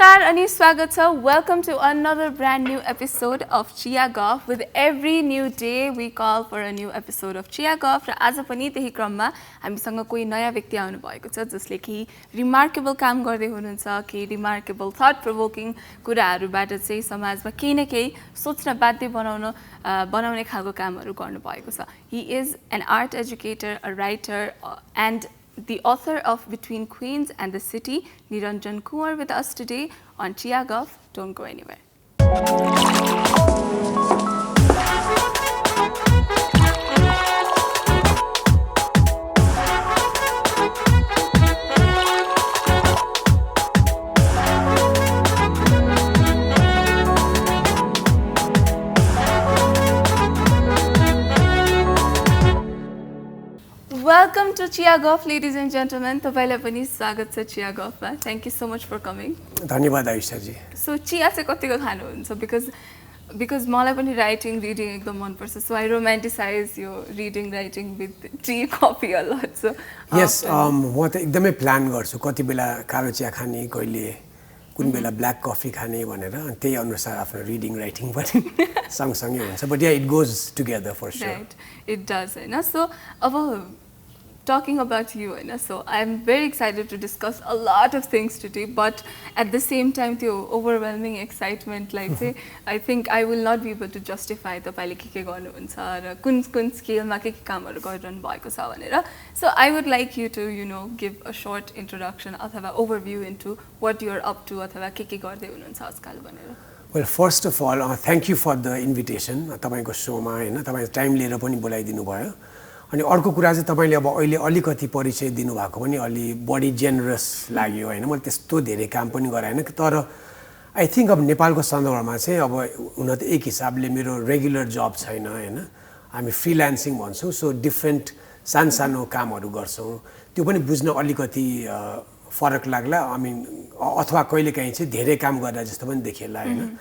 Namaskar ani swagat cha. Welcome to another brand new episode of Chiya Guff. With every new day we call for a new episode of Chiya Guff. र आज पनि त्यही क्रममा हामीसँग कोही नयाँ व्यक्ति आउनु भएको छ जसले कि रिमार्केबल काम गर्दै हुनुहुन्छ कि रिमार्केबल थट प्रोभोकिङ कुराहरुबाट चाहिँ समाजमा केही न केही सोच्न बाध्य बनाउने खालको कामहरु गर्नु भएको छ. He is an art educator, a writer and the author of Between Queens and the City, Niranjan Kunwar, with us today on Chiya Guff. Don't go anywhere. Welcome to Chiya Guff, ladies and gentlemen. तपाईलाई पनि स्वागत छ Chiya Guff मा. Thank you so much for coming. धन्यवाद आयुषा जी. So चिया चाहिँ कतिको खानुहुन्छ because मलाई पनि writing, reading एकदम मन पर्छ. So I romanticize your reading, writing with tea, coffee a lot. So yes, म त एकदमै प्लान गर्छु कति बेला कालो चिया खाने, कहिले कुन बेला ब्ल्याक कफी खाने भनेर अनि त्यही अनुसार आफ्नो रिडिङ राइटिङ पनि सँगसँगै हुन्छ. But yeah, it goes together for sure. Right, it does. So अब talking about you, so I'm very excited to discuss a lot of things today, but at the same time, the overwhelming excitement, like say, I think I will not be able to justify the paile ke garनुहुन्छ र कुन scale मा के कामहरु गरिरहनु भएको छ भनेर. So I would like you to give a short introduction अथवा overview into what you're up to अथवा के गर्दै हुनुहुन्छ आजकल भनेर. Well, first of all, thank you for the invitation. तपाईको शोमा हैन तपाईले टाइम लिएर पनि बोलाइदिनु भयो. अनि अर्को कुरा चाहिँ तपाईले अब अहिले अलिकति परिचय दिनुभएको पनि अलि बडी जेनरस लाग्यो हैन. मैले त्यस्तो धेरै काम पनि गराएन तर आई थिंक अब नेपालको सन्दर्भमा चाहिँ अब हुन त एक हिसाबले मेरो रेगुलर जब छैन हैन. हामी फ्रीलान्सिङ भन्छौं. सो डिफरेन्ट सानो कामहरु गर्छौं. त्यो पनि बुझ्न अलिकति फरक लाग्ला. आई मिन अथवा कहिलेकाहीँ चाहिँ धेरै काम गरेर जस्तो पनि देखिएला हैन.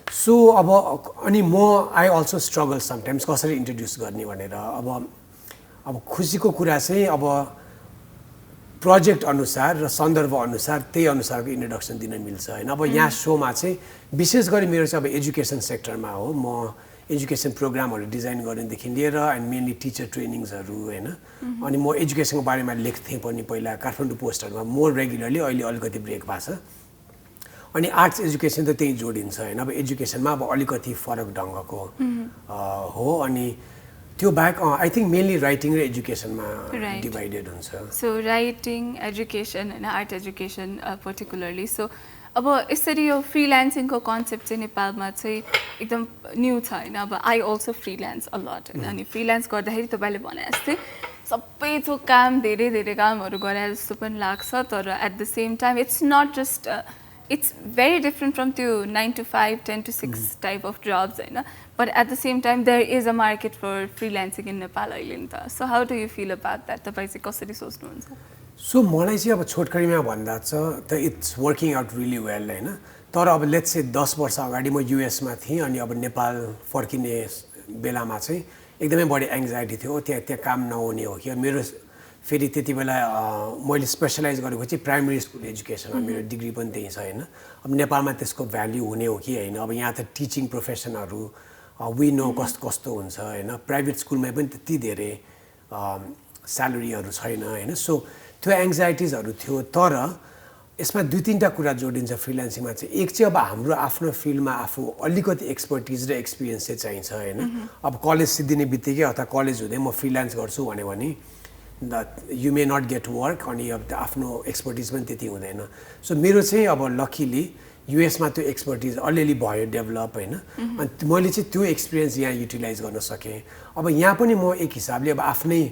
सो अब अनि म आई अल्सो स्ट्रगल समटाइम्स कसरी इन्ट्रोड्युस गर्ने भनेर. अब खुशीको कुरा चाहिँ अब प्रोजेक्ट अनुसार र सन्दर्भ अनुसार त्यही अनुसारको इन्ट्रोडक्सन दिन मिल्छ हैन. अब यहाँ शोमा चाहिँ विशेष गरी मेरो चाहिँ अब एजुकेसन सेक्टरमा हो. म एजुकेसन प्रोग्रामहरु डिजाइन गर्नेदेखि लिएर एन्ड मेनली टिचर ट्रेनिङ्सहरु हैन. अनि म एजुकेसनको बारेमा लेख्थे पनि पहिला काठमाडौँ पोस्टहरुमा मोर रेगुलरली. अहिले अलिकति ब्रेक भएको छ. अनि आर्ट्स एजुकेसन त त्यही जोडिन्छ हैन. अब एजुकेसनमा अब अलिकति फरक ढंगको हो. अनि त्यो बाहेक आई थिंक मेनली राइटिङ र एजुकेसनमा डिवाइडेड हुन्छ. सो राइटिङ, एजुकेसन हैन, आर्ट एजुकेसन पर्टिकुलरली. सो अब यसरी यो फ्रीलान्सिङको कन्सेप्ट चाहिँ नेपालमा चाहिँ एकदम न्यू छ हैन. अब I also freelance a lot हैन. अनि फ्रीलान्स गर्दाखेरि तपाईले भने जस्तै सबै थोक काम धेरै कामहरु गरे जस्तो पनि लाग्छ. तर at the same time it's not just it's very different from the 9 to 5, 10 to 6 type of jobs, but at the same time there is a market for freelancing in Nepal. So how do you feel about that? So मलाई चाहिँ अब छोटकरीमा भन्दा चाहिँ त it's working out really well हैन. तर अब लेट्स से 10 वर्ष अगाडि म युएस मा थिए अनि अब नेपाल फर्किने बेलामा चाहिँ एकदमै बढी एंजाइटी थियो. त्यहाँ काम नहुने हो कि मेरो फेरि त्यति बेला मैले स्पेशलाइज गरेको चाहिँ प्राइमरी स्कुल एजुकेसनमा. मेरो डिग्री पनि त्यही छ हैन. अब नेपालमा त्यसको भ्याल्यु हुने हो कि हैन. अब यहाँ त टिचिङ प्रोफेसनहरु वी नो कस्तो हुन्छ हैन. प्राइभेट स्कुलमा पनि त्यति धेरै स्यालेरीहरु छैन हैन. सो त्यो एंजाइटीजहरु थियो. तर यसमा दुई तीनटा कुरा जोडिन्छ फ्रीलान्सिङमा चाहिँ. एक चाहिँ अब हाम्रो आफ्नो फिल्डमा आफू अलिकति एक्सपर्टिज र एक्सपिरियन्स चाहिँ चाहिन्छ हैन. अब कलेज सिद्धिने बित्तिकै अथवा कलेज हुँदै म फ्रीलान्स गर्छु भने that you may not get work अनि अब आफ्नो एक्सपर्टिज पनि त्यति हुँदैन. सो मेरो चाहिँ अब लकीली युएस मा त्यो एक्सपर्टिज अलरेडी भयो डेभलप हैन. अनि मैले चाहिँ त्यो एक्सपिरियन्स यहाँ युटिलाइज गर्न सके. अब यहाँ पनि म एक हिसाबले अब आफ्नै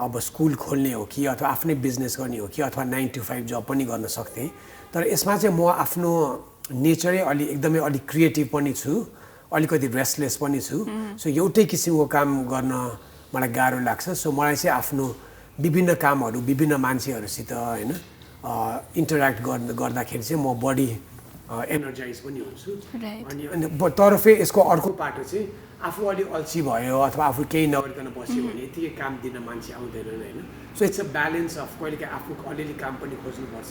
अब स्कुल खोल्ने हो कि अथवा आफ्नै बिजनेस गर्ने हो कि अथवा 9 to 5 जब पनि गर्न सक्थे. तर यसमा चाहिँ म आफ्नो नेचरै एकदमै क्रिएटिभ पनि छु, अलिकति रेस्टलेस पनि छु. सो एउटै किसिमको काम गर्न मलाई गाह्रो लाग्छ. सो मलाई चाहिँ आफ्नो विभिन्न कामहरु विभिन्न मान्छेहरुसित हैन इन्टर्याक्ट गर्दाखेरि चाहिँ म बडी एनर्जाइज पनि हुन्छु. अनि तर फेरि यसको अर्को पाटो चाहिँ आफू अलि अल्छी भयो अथवा आफू केही नगरिकन बस्यो भने यतिकै काम दिन मान्छे आउँदैनन् हैन. So it's a balance of कहिलेकाहीँ आफू अलिअलि काम पनि खोज्नुपर्छ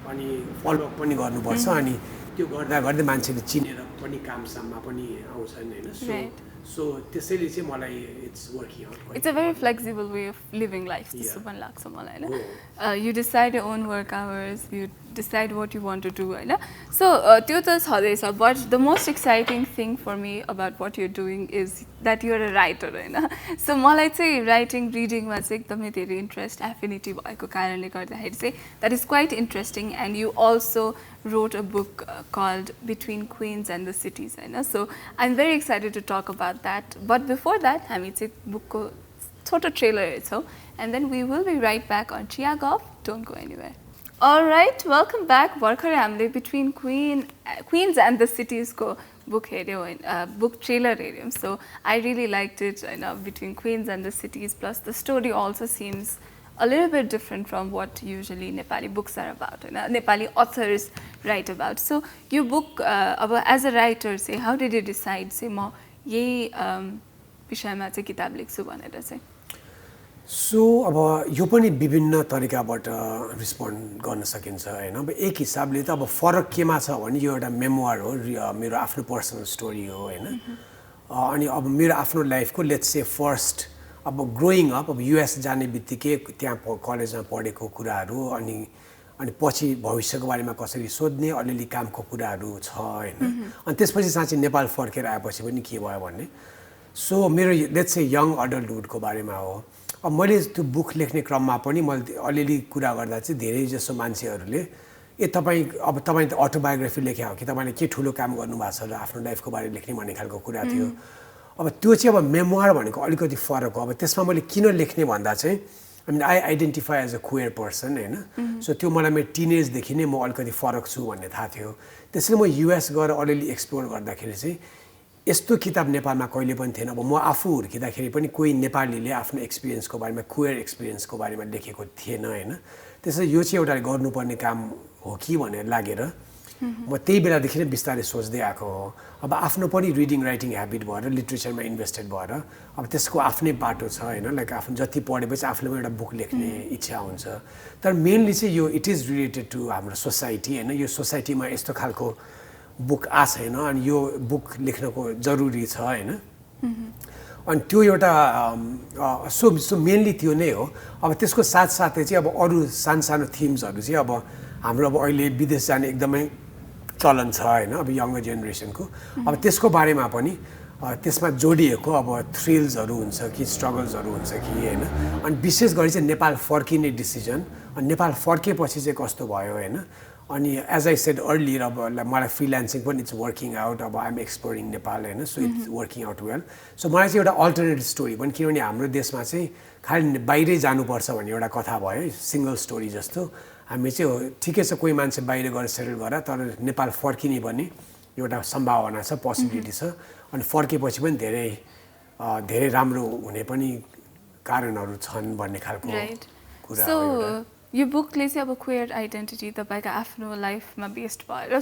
अनि फलोअप पनि गर्नुपर्छ अनि त्यो गर्दा गर्दै मान्छेले चिनेर पनि कामसाममा पनि आउँछन् हैन सो त्यसैले चाहिँ मलाई it's working out It's a very flexible way of living life. त्यस्तो पनि लाग्छ मलाई हैन. You decide your own work hours, you decide what you want to do हैन. So त्यो त छँदैछ, but the most exciting thing for me about what you're doing is that you're a writer हैन. So मलाई चाहिँ writing reading मा चाहिँ एकदमै धेरै interest affinity भएको कारणले गर्दाखेरि चाहिँ that is quite interesting, and you also wrote a book called Between Queens and the Cities हैन. So I'm very excited to talk about that, but before that हामी चाहिँ bookको छोटो trailer हेर्छौँ, and then we will be right back on Chiya Guff. Don't go anywhere. All right, welcome back. भर्खरै हामीले Between Queens and the Cities को book हेर्यौँ, book trailer हेर्यौँ. So I really liked it, Between Queens and the Cities, plus the story also seems a little bit different from what usually Nepali books are about, Nepali authors write about. So your book, as a writer, say, how did you decide, say, म यही विषयमा चाहिँ किताब लेख्छु भनेर चाहिँ? So अब यो पनि विभिन्न तरिकाबाट रिस्पोन्ड गर्न सकिन्छ हैन. अब एक हिसाबले त अब फरक केमा छ भने यो एउटा मेमोयर हो, मेरो आफ्नो पर्सनल स्टोरी हो हैन. अनि अब मेरो आफ्नो लाइफको लेट्स से फर्स्ट अब ग्रोइङ अप, अब युएस जाने बित्तिकै त्यहाँ कलेजमा पढेको कुराहरू अनि पछि भविष्यको बारेमा कसरी सोध्ने, अलिअलि कामको कुराहरू छ हैन. अनि त्यसपछि साँच्चै नेपाल फर्केर आएपछि पनि के भयो भन्ने. सो मेरो लेट्स से यङ अडल्टहुडको बारेमा हो. अब मैले त्यो बुक लेख्ने क्रममा पनि मैले अलिअलि कुरा गर्दा चाहिँ धेरै जसो मान्छेहरूले अब तपाईँ त अटोबायोग्राफी लेख्या हो कि तपाईँले के ठुलो काम गर्नुभएको छ र आफ्नो लाइफको बारे लेख्ने भन्ने खालको कुरा थियो. अब त्यो चाहिँ अब मेमोयर भनेको अलिकति फरक हो. अब त्यसमा मैले किन लेख्ने भन्दा चाहिँ I identify as a queer person हैन. सो त्यो मलाई मेरो टिनेजदेखि नै म अलिकति फरक छु भन्ने थाहा थियो. त्यसैले म युएस गएर अलिअलि एक्सप्लोर गर्दाखेरि चाहिँ यस्तो किताब नेपालमा कहिले पनि थिएन. अब म आफू हुर्किँदाखेरि पनि कोही नेपालीले आफ्नो एक्सपिरियन्सको बारेमा, क्वेयर एक्सपिरियन्सको बारेमा लेखेको थिएन हैन. त्यसैले यो चाहिँ एउटा गर्नुपर्ने काम हो कि भनेर लागेर म त्यही बेलादेखि नै बिस्तारै सोच्दै आएको हो. अब आफ्नो पनि रिडिङ राइटिङ ह्याबिट भएर लिट्रेचरमा इन्भेस्टेड भएर अब त्यसको आफ्नै बाटो छ हैन. लाइक आफ्नो जति पढेपछि आफूले पनि एउटा बुक लेख्ने इच्छा हुन्छ. तर मेनली चाहिँ यो इट इज रिलेटेड टु हाम्रो सोसाइटी हैन. यो सोसाइटीमा यस्तो खालको बुक आ छैन अनि यो बुक लेख्नको जरुरी छ हैन. अनि त्यो एउटा सो मेनली त्यो नै हो. अब त्यसको साथसाथै चाहिँ अब अरू सानो थिम्सहरू चाहिँ अब हाम्रो अब अहिले विदेश जाने एकदमै चलन छ हैन. अब यङ्गर जेनेरेसनको अब त्यसको बारेमा पनि त्यसमा जोडिएको अब थ्रिल्सहरू हुन्छ कि स्ट्रगल्सहरू हुन्छ कि हैन. अनि विशेष गरी चाहिँ नेपाल फर्किने डिसिजन, अनि नेपाल फर्केपछि चाहिँ कस्तो भयो हैन. अनि एज आई सेड अर्लियर अब मलाई फ्रिल्यान्सिङ पनि इट्स वर्किङ आउट. अब आइएम एक्सप्लोरिङ नेपाल हैन. So it's working out well. So मलाई चाहिँ एउटा अल्टरनेट स्टोरी पनि, किनभने हाम्रो देशमा चाहिँ खालि बाहिरै जानुपर्छ भन्ने एउटा कथा भयो सिङ्गल स्टोरी जस्तो. हामी चाहिँ ठिकै छ कोही मान्छे बाहिर गएर सेटल गरेर, तर नेपाल फर्किने पनि एउटा सम्भावना छ, पोसिबिलिटी छ. अनि फर्केपछि पनि धेरै राम्रो हुने पनि कारणहरू छन् भन्ने खालको कुरा हो. यो बुकले चाहिँ अब क्वेयर आइडेन्टिटी तपाईँको आफ्नो लाइफमा बेस्ड भएर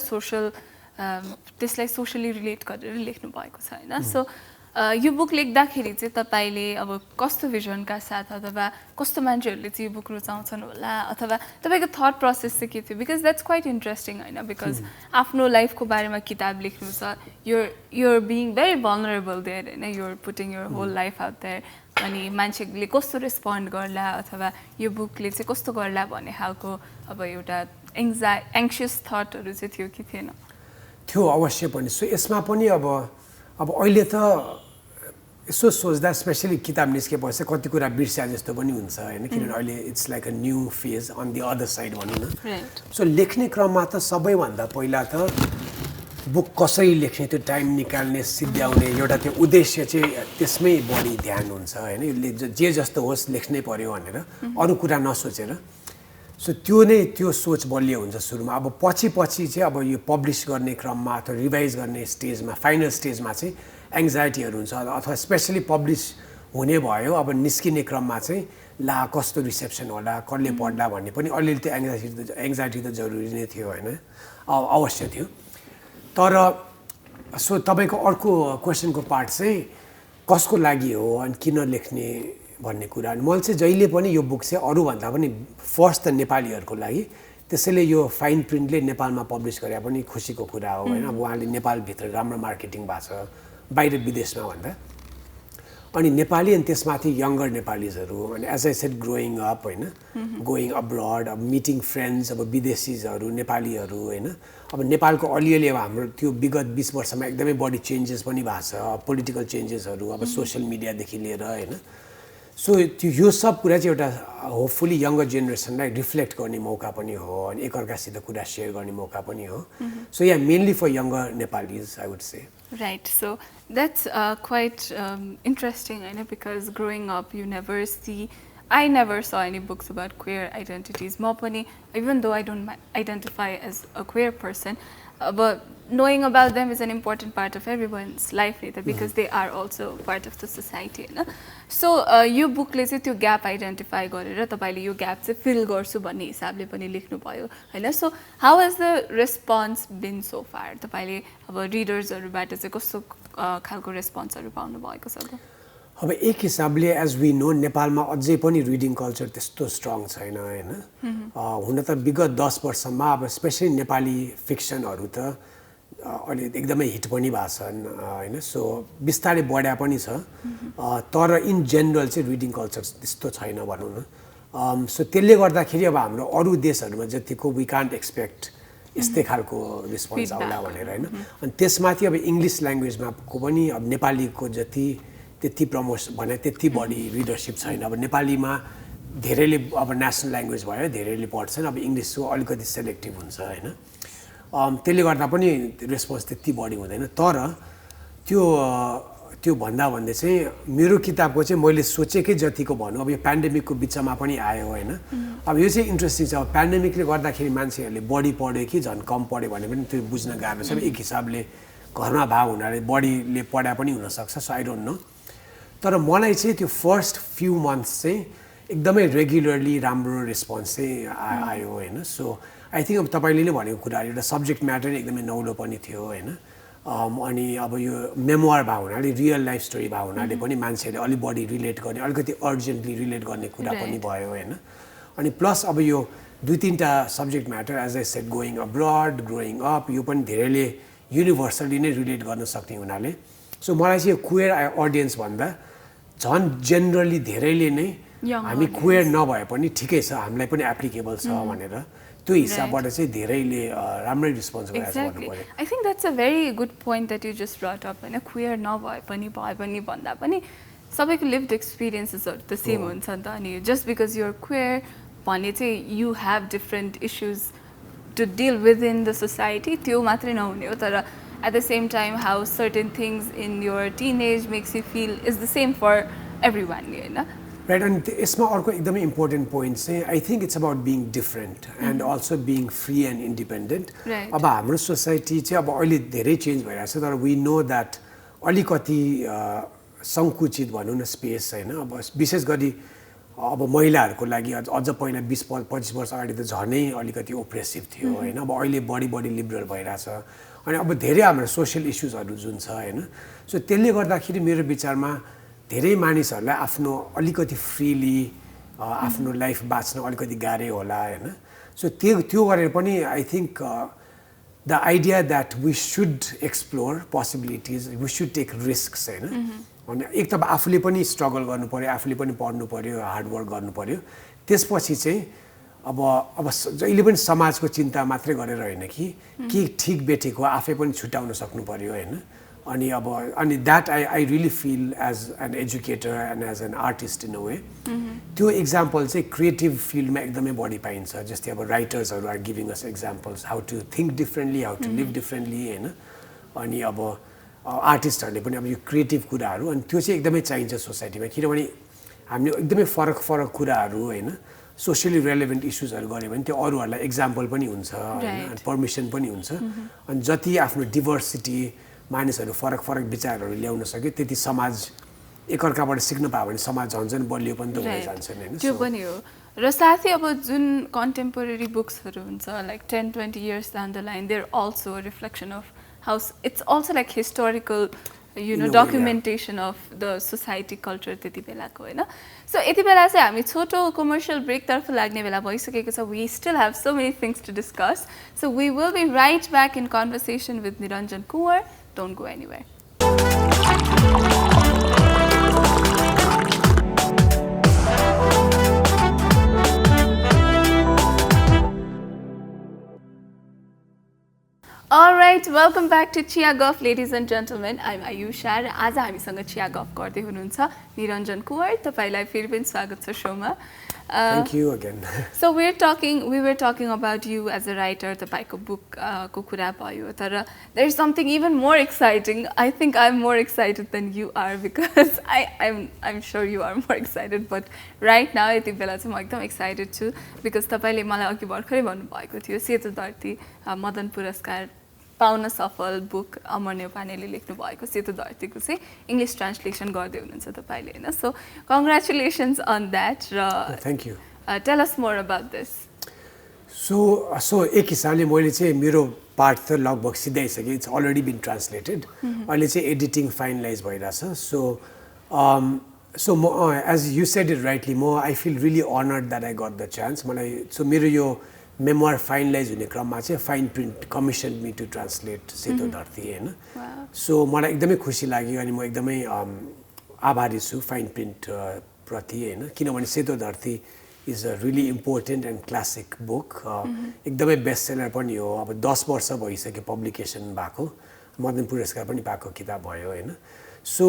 त्यसलाई सोशली रिलेट गरेर लेख्नु भएको छ हैन. सो यो बुक लेख्दाखेरि चाहिँ तपाईँले अब कस्तो भिजनका साथ अथवा कस्तो मान्छेहरूले चाहिँ यो बुक रुचाउँछन् होला अथवा तपाईँको थट प्रोसेस चाहिँ के थियो? बिकज द्याट्स क्वाइट इन्ट्रेस्टिङ हैन. बिकज आफ्नो लाइफको बारेमा किताब लेख्नु छ, you're being very vulnerable there हैन. you're putting your whole life out there. अनि मान्छेले कस्तो रेस्पोन्ड गर्ला अथवा यो बुकले चाहिँ कस्तो गर्ला भन्ने खालको अब एउटा एङ्सियस थटहरू चाहिँ थियो कि थिएन? थियो अवश्य पनि. सो यसमा पनि अब अहिले त यसो सोच्दा स्पेसली किताब निस्केपछि कति कुरा बिर्स्या जस्तो पनि हुन्छ हैन. किनभने अहिले it's like a new phase on the other side भनौँ न. सो लेख्ने क्रममा त सबैभन्दा पहिला त बुक कसरी लेख्ने, त्यो टाइम निकाल्ने, सिद्ध्याउने एउटा त्यो उद्देश्य चाहिँ त्यसमै बढी ध्यान हुन्छ हैन. जे जस्तो होस् लेख्नै पर्यो भनेर अरू कुरा नसोचेर. सो त्यो सोच बलियो हुन्छ सुरुमा. अब पछि चाहिँ अब यो पब्लिस गर्ने क्रममा अथवा रिभाइज गर्ने स्टेजमा, फाइनल स्टेजमा चाहिँ एङ्जाइटीहरू हुन्छ. अथवा स्पेसली पब्लिस हुने भयो अब निस्किने क्रममा चाहिँ ला कस्तो रिसेप्सन होला, कसले पढ्ला भन्ने पनि अलिअलि त्यो एङ्जाइटी त जरुरी नै थियो हैन, अवश्य थियो. तर सो तपाईँको अर्को क्वेसनको पार्ट चाहिँ कसको लागि हो अनि किन लेख्ने भन्ने कुरा. मैले चाहिँ जहिले पनि यो बुक चाहिँ अरूभन्दा पनि फर्स्ट त नेपालीहरूको लागि, त्यसैले यो फाइन प्रिन्टले नेपालमा पब्लिस गरे पनि खुसीको कुरा हो हैन अब उहाँले नेपालभित्र राम्रो मार्केटिङ भएको छ बाहिर विदेशमा भन्दा अनि नेपाली अनि त्यसमाथि यङ्गर नेपालीजहरू अनि as I said growing up हैन गोइङ अब्रड अब मिटिङ फ्रेन्ड्स अब विदेशीजहरू नेपालीहरू हैन अब नेपालको अलिअलि अब हाम्रो त्यो विगत 20 वर्षमा एकदमै बढी चेन्जेस पनि भएको छ पोलिटिकल चेन्जेसहरू अब सोसियल मिडियादेखि लिएर हैन सो त्यो यो सब कुरा चाहिँ एउटा होपफुली यङ्गर जेनेरेसनलाई रिफ्लेक्ट गर्ने मौका पनि हो अनि एकअर्कासित कुरा सेयर गर्ने मौका पनि हो so yeah mainly for younger Nepalese I would say Right, so that's quite interesting, I know, because growing up, I never saw any books about queer identities. Mopani, even though I don't identify as a queer person, but knowing about them is an important part of everyone's life later because they are also part of the society. No? So, यो bookले चाहिँ त्यो gap identify गरेर तपाईले यो gap चाहिँ fill गर्छु भन्ने हिसाबले पनि लेख्नु भयो हैन so how has the response been so far तपाईले अब रिडर्सहरुबाट चाहिँ कस्तो खालको रेस्पोन्सहरु पाउनु भएको छ त अब एक हिसाबले एज वी नो नेपालमा अझै पनि रिडिङ कल्चर त्यस्तो स्ट्रङ छैन हैन हुन त विगत 10 वर्षमा अब स्पेशली नेपाली फिक्सनहरु त अलि एकदमै हिट पनि भएछन् हैन सो बिस्तारै बढ्या पनि छ तर इन जनरल चाहिँ रिडिङ कल्चर त्यस्तो छैन भनौं न सो त्यसले गर्दाखेरि अब हाम्रो अरु देशहरुमा जतिको वी कान्ट एक्सपेक्ट यस्तै खालको रिस्पोन्स आउला भनेर हैन अनि त्यसमाथि अब इंग्लिश ल्याङ्ग्वेजमा को पनि अब नेपालीको जति त्यति प्रमोसन भने त्यति बढी रिडरशिप छैन अब नेपालीमा धेरैले अब नेशनल ल्याङ्ग्वेज भयो धेरैले पढ्छन् अब इंग्लिशको अलिकति सेलेक्टिभ हुन्छ हैन त्यसले गर्दा पनि रेस्पोन्स त्यति बढी हुँदैन तर त्यो भन्दा भन्दै चाहिँ मेरो किताबको चाहिँ मैले सोचेकै जतिको भनौं अब यो पेन्डेमिकको बिचमा पनि आयो हैन अब यो चाहिँ इन्ट्रेस्टिङ छ अब पेन्डेमिकले गर्दाखेरि मान्छेहरूले बढी पढ्यो कि झन् कम पढ्यो भने पनि त्यो बुझ्न गाह्रो छ एक हिसाबले घरमा भाव हुनाले बढीले पढा पनि हुन सक्छ सो आई डोन्ट नो तर मलाई चाहिँ त्यो फर्स्ट फ्यु मन्थ्स चाहिँ एकदमै रेगुलरली राम्रो रेस्पोन्स चाहिँ आयो हैन सो आई थिंक अब तपाईले नै भनेको कुरा एउटा सब्जेक्ट म्याटर एकदमै नौलो पनि थियो हैन अनि अब यो मेमोयर भा हुनाले रियल लाइफ स्टोरी भा हुनाले पनि मान्छेले अलि बढी रिलेट गर्ने अलिकति अर्जेन्टली रिलेट गर्ने कुरा पनि भयो हैन अनि प्लस अब यो दुई तीनटा subject matter as I said going abroad growing up यो पनि धेरैले युनिभर्सली नै रिलेट गर्न सक्ने हुनाले सो मलाई चाहिँ क्वेयर अडियन्स भन्दा झन् जेनरली धेरैले नै हामी क्वेयर नभए पनि ठिकै छ हामीलाई पनि एप्लिकेबल छ भनेर त्यो हिसाबबाट चाहिँ धेरैले राम्रै रिस्पोन्स गरेको भन्नु पर्यो I think that's a very good point that you just brought up हैन क्वेयर नभए पनि भए पनि भन्दा पनि सबैको लिभड एक्सपिरियन्सेसहरु त सेम हुन्छ नि त अनि just because you are queer भने चाहिँ you have different issues to deal within the society त्यो मात्रै नहुने हो तर at the same time how certain things in your teenage makes you feel is the same for everyone you know right and यसमा अर्को एकदमै important point चाहिँ I think it's about being different and also being free and independent अब हाम्रो society चाहिँ अब अहिले धेरै चेन्ज भइरहेछ तर वी नो द्याट अलिकति संकुचित भनौं न स्पेस हैन अब विशेष गरी अब महिलाहरूको लागि अझ पहिला 20-25 वर्ष अगाडि त झनै अलिकति ओप्रेसिभ थियो हैन अब अहिले बढी लिबरल भइराछ अनि अब धेरै हाम्रो सोशल इश्युजहरु जुन छ हैन सो त्यसले गर्दाखेरि मेरो विचारमा धेरै मानिसहरुलाई आफ्नो अलिकति फ्रीली आफ्नो लाइफ बाँच्न अलिकति गाह्रो होला हैन सो त्यो गरेर पनि I think the idea that we should explore possibilities we should take risks हैन अनि एक त आफूले पनि स्ट्रगल गर्नु पर्यो आफूले पनि पढ्नु पर्यो हार्ड वर्क गर्नु पर्यो त्यसपछि चाहिँ अब जहिले पनि समाजको चिन्ता मात्रै गरेर हैन कि के ठीक बेठेको आफै पनि छुटाउन सक्नु पर्यो हैन अनि that I really feel as an educator and as an artist in a way त्यो एक्जाम्पल चाहिँ क्रिएटिभ फिल्डमा एकदमै बढी पाइन्छ जस्तै अब राइटर्सहरु are giving us examples how to think differently how to live differently हैन अनि अब आर्टिस्टहरुले पनि अब यो क्रिएटिभ कुराहरु अनि त्यो चाहिँ एकदमै चाहिन्छ सोसाइटीमा किनभने हामीले एकदमै फरक कुराहरु हैन सोशली रेलेभेन्ट इश्युजहरु गरे भने त्यो अरूहरुलाई एक्जाम्पल पनि हुन्छ हैन परमिसन पनि हुन्छ अनि जति आफ्नो डाइभर्सिटी मानिसहरु फरक विचारहरु ल्याउन सक्यो त्यति समाज एकअर्काबाट सिक्न पायो भने समाज झन् बलियो पनि त हुन जान्छ हैन त्यो पनि हो र साथै अब जुन कन्टेम्पोरेरी बुक्सहरु हुन्छ like 10-20 years down the line they're also a reflection of how it's also like historical documentation of the society culture त्यति बेलाको हैन सो यति बेला चाहिँ हामी छोटो कमर्शियल ब्रेक तर्फ लाग्ने बेला भइसकेको छ we still have so many things to discuss so we will be right back in conversation with Niranjan Kunwar don't go anywhere All right, welcome back to Chiya Guff, ladies and gentlemen. I'm Ayusha. आज हामीसँग Chiya Guff गर्दै हुनुहुन्छ निरञ्जन कुँवर तपाईलाई फेरि पनि स्वागत छ शोमा. Thank you again. So we were talking about you as a writer, तपाईको book को कुरा भयो तर there's something even more exciting. I think I'm more excited than you are because I'm sure you are more excited but right now यति बेला चाहिँ म एकदम excited छु because तपाईले मलाई अघि भर्खरै भन्नु भएको थियो सेतो धरती मदन पुरस्कार पाउन सफल बुक अमर नेपानेले लेख्नु भएको सेतो धरतीको चाहिँ इंग्लिश ट्रान्सलेसन गर्दै हुनुहुन्छ तपाईले हैन सो कंग्रेचुलेशन्स अन दैट र thank you tell us more about this so एक हिसाबले मैले चाहिँ मेरो पार्ट त लगभग सिधाइसके इट्स अलरेडी बीन ट्रान्सलेटेड अहिले चाहिँ एडिटिङ फाइनलाइज भइराछ so as you said it rightly म I feel really honoured that I got the chance मलाई सो मेरो यो मेमोयर फाइनलाइज हुने क्रममा चाहिँ Fine Print commission me to translate Seto Dharti हैन सो मलाई एकदमै खुसी लाग्यो अनि म एकदमै आभारी छु फाइन प्रिन्ट प्रति हैन किनभने सेतो धरती is a really important and classic book एकदमै बेस्ट सेलर पनि हो अब 10 वर्ष भइसक्यो पब्लिकेसन भएको मदन पुरस्कार पनि पाएको किताब भयो हैन so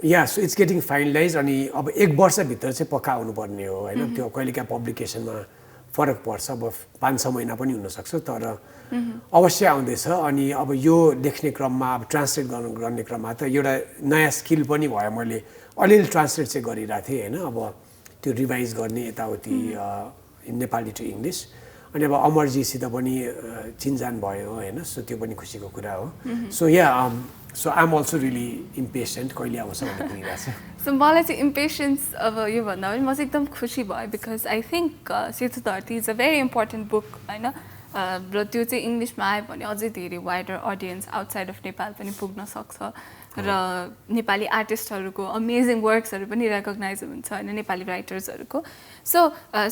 so it's getting finalize अनि अब 1 वर्षभित्र चाहिँ पक्का आउनुपर्ने हो हैन त्यो कहिलेकाहीँ पब्लिकेसनमा फरक पर्छ अब 5-6 महिना पनि हुन सक्छ तर अवश्य आउँदैछ अनि अब यो लेख्ने क्रममा अब ट्रान्सलेट गर्ने क्रममा त एउटा नयाँ स्किल पनि भयो मैले अलिअलि ट्रान्सलेट चाहिँ गरिरहेको थिएँ हैन अब त्यो रिभाइज गर्ने यताउति नेपाली टु इङ्ग्लिस अनि अब अमरजीसित पनि चिनजान भयो हैन सो त्यो पनि खुसीको कुरा हो so I am also really impatient कहिले आउँछ भन्ने कुरिरहेको छ सो मलाई चाहिँ इम्पेसेन्स अब यो भन्दा पनि म चाहिँ एकदम खुसी भएँ बिकज आई थिङ्क सेतो धरती is a very important book होइन र त्यो चाहिँ इङ्ग्लिसमा आयो भने अझै धेरै wider audience outside of Nepal पनि पुग्न सक्छ र नेपाली आर्टिस्टहरूको अमेजिङ वर्क्सहरू पनि रेकग्नाइज हुन्छ होइन नेपाली राइटर्सहरूको सो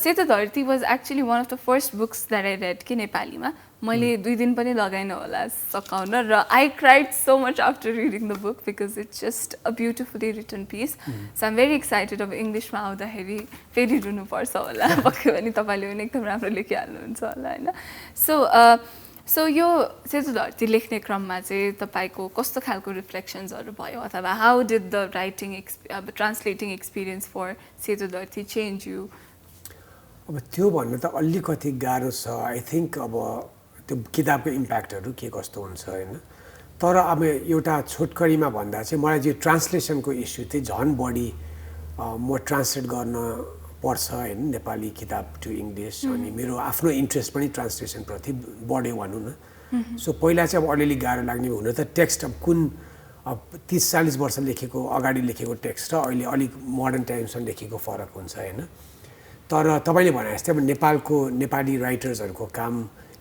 सेतो धरती was actually one of the first books that I read कि नेपालीमा मैले 2 दिन पनि लगाइन होला सकाउन र I cried so much after reading the book because it's just a beautifully written piece so I'm very excited अब इङ्ग्लिसमा आउँदाखेरि फेरि रुनुपर्छ होला पक्कै पनि तपाईँले पनि एकदम राम्रो लेखिहाल्नुहुन्छ होला होइन सो यो सेतो धरती लेख्ने क्रममा चाहिँ तपाईँको कस्तो खालको रिफ्लेक्सन्सहरू भयो अथवा how did the writing translating experience for Seto Dharti change you अब त्यो भन्न त अलिकति गाह्रो छ आई थिङ्क अब त्यो किताबको इम्प्याक्टहरू के कस्तो हुन्छ हैन तर अब एउटा छोटकरीमा भन्दा चाहिँ मलाई चाहिँ ट्रान्सलेसनको इस्यु चाहिँ झन् बढी म ट्रान्सलेट गर्न पर्छ हैन नेपाली किताब टु इङ्ग्लिस अनि मेरो आफ्नो इन्ट्रेस्ट पनि ट्रान्सलेसनप्रति बढ्यो भनौँ न सो पहिला चाहिँ अब अलिअलि गाह्रो लाग्ने हुन त टेक्स्ट अब कुन 30-40 वर्ष लेखेको अगाडि लेखेको टेक्स्ट र अहिले अलिक मोडर्न टाइम्समा लेखेको फरक हुन्छ हैन तर तपाईँले भने जस्तै अब नेपालको नेपाली राइटर्सहरूको काम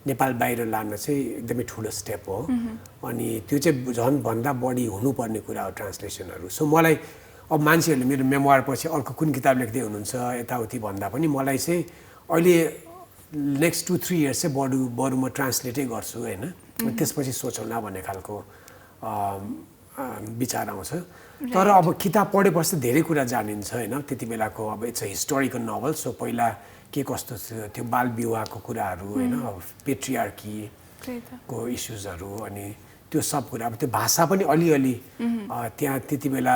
नेपाल बाहिर लान चाहिँ एकदमै ठुलो स्टेप हो अनि त्यो चाहिँ झन् भन्दा बढी हुनुपर्ने कुरा हो ट्रान्सलेसनहरू सो मलाई अब मान्छेहरूले मेरो मेमोयर पछि अर्को कुन किताब लेख्दै हुनुहुन्छ यताउति भन्दा पनि मलाई चाहिँ अहिले नेक्स्ट 2-3 इयर्स चाहिँ बरु म ट्रान्सलेटै गर्छु हैन त्यसपछि सोचौँला भन्ने खालको विचार आउँछ तर अब किताब पढेपछि धेरै कुरा जानिन्छ हैन त्यति बेलाको अब it's a historical novel so पहिला के कस्तो थियो त्यो बाल विवाहको कुराहरू हैन अब पेट्रियार्की को इस्युजहरू अनि त्यो सब कुरा अब त्यो भाषा पनि अलिअलि त्यहाँ त्यति बेला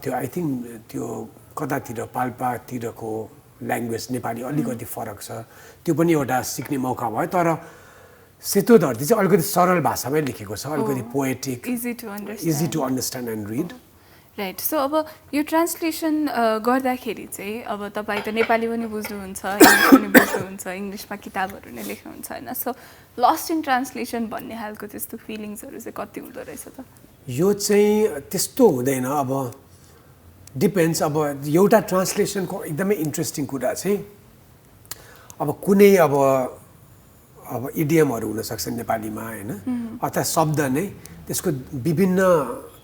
त्यो आई थिङ्क त्यो कतातिर पाल्पातिरको ल्याङ्ग्वेज नेपाली अलिकति फरक छ त्यो पनि एउटा सिक्ने मौका भयो तर सेतो धरती चाहिँ अलिकति सरल भाषामै लेखेको छ अलिकति poetic easy to understand and read right so अब यो ट्रान्सलेसन गर्दाखेरि चाहिँ अब तपाईँ त नेपाली पनि बुझ्नुहुन्छ इङ्ग्लिस पनि बुझ्नुहुन्छ इङ्ग्लिसमा किताबहरू नै लेख्नुहुन्छ होइन सो लस्ट इन ट्रान्सलेसन भन्ने खालको त्यस्तो फिलिङ्सहरू चाहिँ कति हुँदो रहेछ त यो चाहिँ त्यस्तो हुँदैन अब डिपेन्ड्स अब एउटा ट्रान्सलेसनको एकदमै इन्ट्रेस्टिङ कुरा चाहिँ अब कुनै अब इडियमहरू हुनसक्छ नेपालीमा होइन अर्थात् शब्द नै त्यसको विभिन्न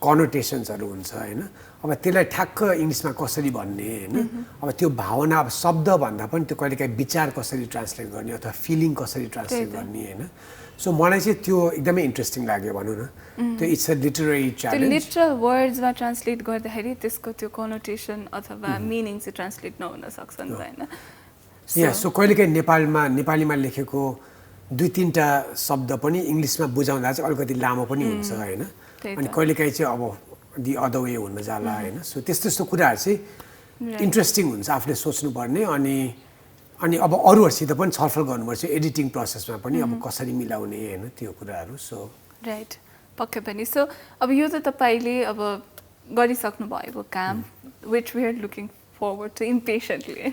कनोटेसन्सहरू हुन्छ होइन अब त्यसलाई ठ्याक्क इङ्ग्लिसमा कसरी भन्ने होइन अब त्यो भावना अब शब्द भन्दा पनि त्यो कहिलेकाहीँ विचार कसरी ट्रान्सलेट गर्ने अथवा फिलिङ कसरी ट्रान्सलेट गर्ने होइन सो मलाई चाहिँ त्यो एकदमै इन्ट्रेस्टिङ लाग्यो भनौँ न त्यो it's a literary challenge literal वर्ड्समा ट्रान्सलेट गर्दाखेरि त्यसको त्यो कनोटेसन अथवा मिनिङ चाहिँ ट्रान्सलेट नहुन सक्छ नि त होइन या सो कहिलेकाहीँ नेपालीमा लेखेको 2-3टा शब्द पनि इङ्ग्लिसमा बुझाउँदा चाहिँ अलिकति लामो पनि हुन्छ होइन अनि कहिलेकाहीँ चाहिँ अब दि अदर वे हुन जाला होइन सो त्यस्तो कुराहरू चाहिँ इन्ट्रेस्टिङ हुन्छ आफूले सोच्नुपर्ने अनि अब अरूहरूसित पनि छलफल गर्नुपर्छ एडिटिङ प्रोसेसमा पनि अब कसरी मिलाउने होइन त्यो कुराहरू सो राइट पक्कै पनि सो अब यो त तपाईँले अब गरिसक्नु भएको काम which we are looking forward to impatiently